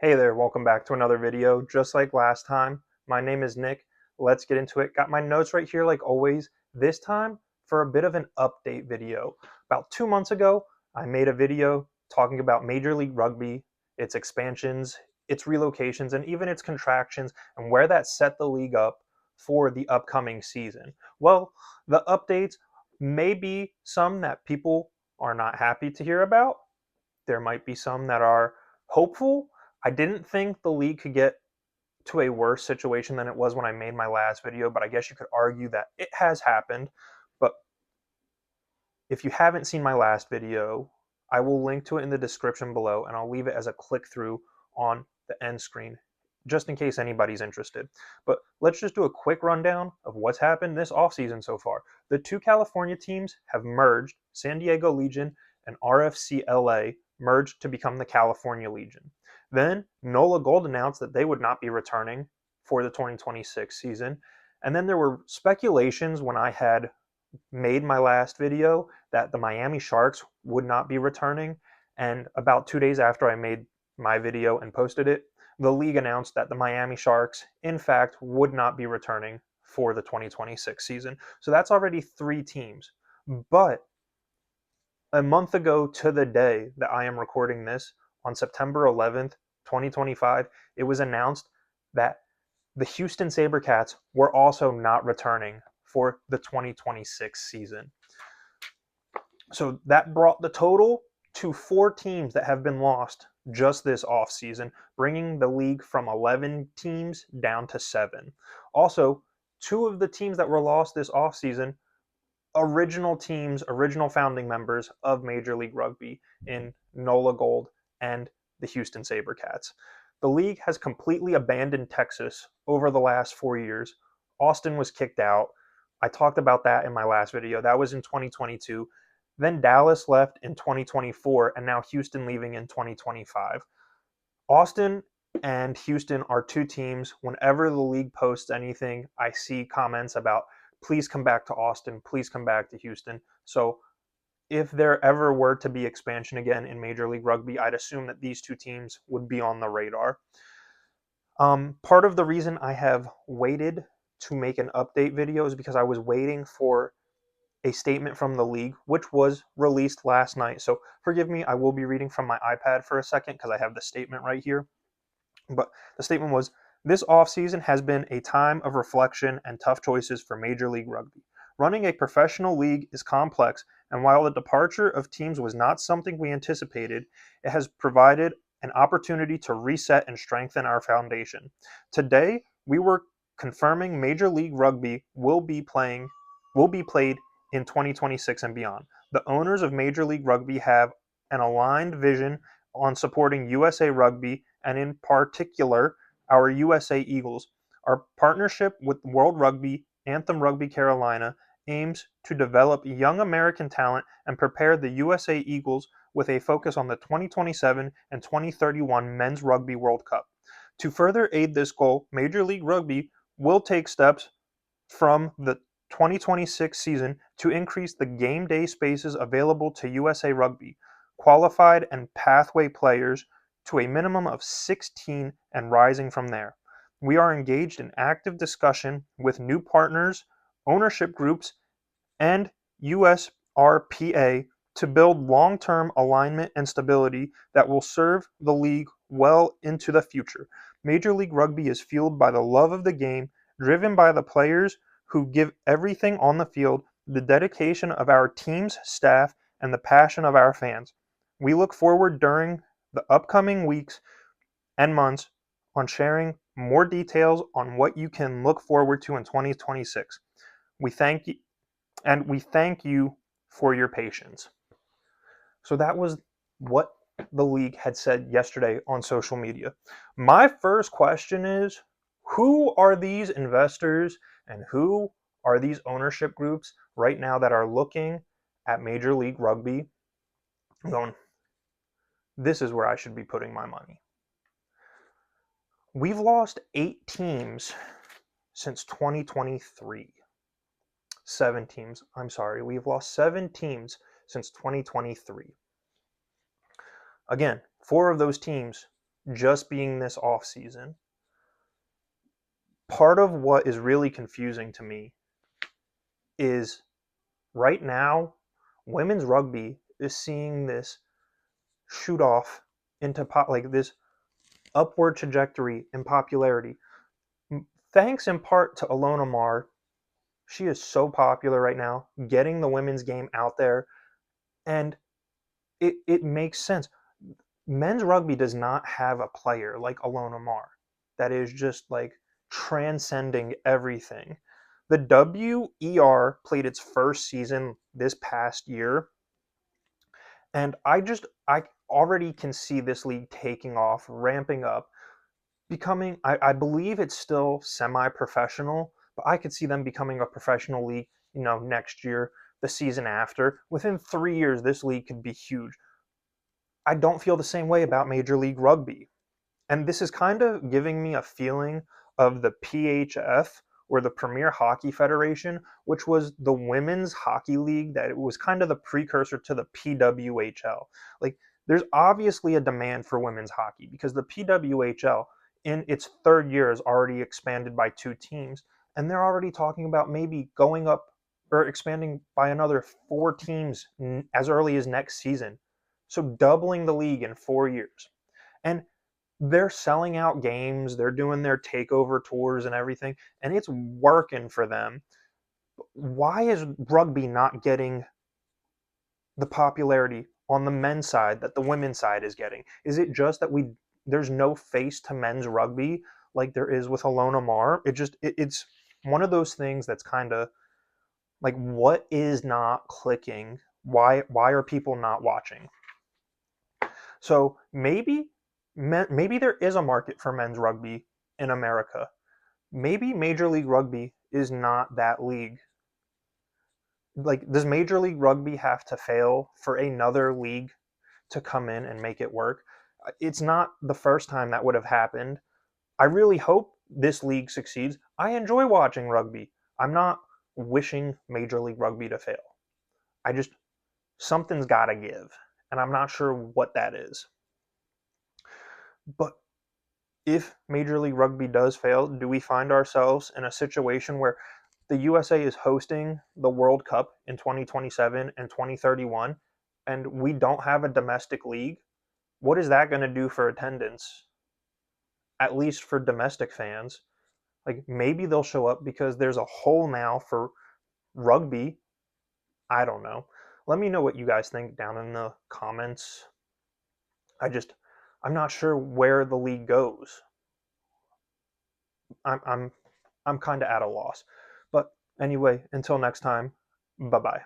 Hey there, welcome back to another video. Just like last time, my name is Nick. Let's get into it. Got my notes right here like always. This time for a bit of an update video. About 2 months ago, I made a video talking about Major League Rugby, its expansions, its relocations, and even its contractions, and where that set the league up for the upcoming season. Well, the updates may be some that people are not happy to hear about. There might be some that are hopeful. I didn't think the league could get to a worse situation than it was when I made my last video, but I guess you could argue that it has happened. But if you haven't seen my last video, I will link to it in the description below, and I'll leave it as a click through on the end screen just in case anybody's interested. But let's just do a quick rundown of what's happened this offseason so far. The two California teams have merged. San Diego Legion and RFC LA merged to become the California Legion. Then NOLA Gold announced that they would not be returning for the 2026 season. And then there were speculations when I had made my last video that the Miami Sharks would not be returning. And about 2 days after I made my video and posted it, the league announced that the Miami Sharks, in fact, would not be returning for the 2026 season. So that's already 3 teams. But a month ago to the day that I am recording this, on September 11th, 2025, it was announced that the Houston SaberCats were also not returning for the 2026 season. So that brought the total to 4 teams that have been lost just this offseason, bringing the league from 11 teams down to 7. Also, 2 of the teams that were lost this offseason, original teams, original founding members of Major League Rugby in NOLA Gold and the Houston SaberCats. The league has completely abandoned Texas over the last 4 years. Austin was kicked out. I talked about that in my last video. That was in 2022. Then Dallas left in 2024, and now Houston leaving in 2025. Austin and Houston are 2 teams. Whenever the league posts anything, I see comments about, please come back to Austin, please come back to Houston. So if there ever were to be expansion again in Major League Rugby, I'd assume that these 2 teams would be on the radar. Part of the reason I have waited to make an update video is because I was waiting for a statement from the league, which was released last night. So forgive me, I will be reading from my iPad for a second because I have the statement right here. But the statement was, this offseason has been a time of reflection and tough choices for Major League Rugby. Running a professional league is complex, and while the departure of teams was not something we anticipated, it has provided an opportunity to reset and strengthen our foundation. Today, we were confirming Major League Rugby will be played in 2026 and beyond. The owners of Major League Rugby have an aligned vision on supporting USA Rugby and in particular our USA Eagles. Our partnership with World Rugby, Anthem Rugby Carolina, aims to develop young American talent and prepare the USA Eagles with a focus on the 2027 and 2031 Men's Rugby World Cup. To further aid this goal, Major League Rugby will take steps from the 2026 season to increase the game day spaces available to USA Rugby, qualified and pathway players to a minimum of 16 and rising from there. We are engaged in active discussion with new partners, ownership groups, and USRPA to build long-term alignment and stability that will serve the league well into the future. Major League Rugby is fueled by the love of the game, driven by the players who give everything on the field, the dedication of our team's staff, and the passion of our fans. We look forward during the upcoming weeks and months on sharing more details on what you can look forward to in 2026. We thank you for your patience. So that was what the league had said yesterday on social media. My first question is, who are these investors and who are these ownership groups right now that are looking at Major League Rugby going, this is where I should be putting my money? We've lost 8 teams since 2023. 7 teams. I'm sorry. We've lost 7 teams since 2023. Again, 4 of those teams just being this off season. Part of what is really confusing to me is right now, women's rugby is seeing this shoot off into like this upward trajectory in popularity. Thanks in part to Alona Mar. She is so popular right now, getting the women's game out there, and it makes sense. Men's rugby does not have a player like Alona Mar that is just like transcending everything. The WER played its first season this past year, and I already can see this league taking off, ramping up, becoming I believe it's still semi-professional, but I could see them becoming a professional league, next year, the season after. Within 3 years, this league could be huge. I don't feel the same way about Major League Rugby. And this is kind of giving me a feeling of the PHF, or the Premier Hockey Federation, which was the women's hockey league that it was kind of the precursor to the PWHL. Like, there's obviously a demand for women's hockey because the PWHL in its third year is already expanded by 2 teams, and they're already talking about maybe going up or expanding by another 4 teams as early as next season. So doubling the league in 4 years. And they're selling out games, they're doing their takeover tours and everything, and it's working for them. Why is rugby not getting the popularity on the men's side that the women's side is getting? Is it just that there's no face to men's rugby like there is with Alona Mar? It's one of those things that's kind of like, what is not clicking? Why are people not watching? So maybe there is a market for men's rugby in America. Maybe Major League Rugby is not that league. Like, does Major League Rugby have to fail for another league to come in and make it work? It's not the first time that would have happened. I really hope this league succeeds. I enjoy watching rugby. I'm not wishing Major League Rugby to fail. I just, something's got to give, and I'm not sure what that is. But if Major League Rugby does fail, do we find ourselves in a situation where the USA is hosting the World Cup in 2027 and 2031, and we don't have a domestic league? What is that going to do for attendance, at least for domestic fans? Like, maybe they'll show up because there's a hole now for rugby. I don't know. Let me know what you guys think down in the comments. I'm not sure where the league goes. I'm I'm I'm kind of at a loss. But anyway, until next time, bye bye.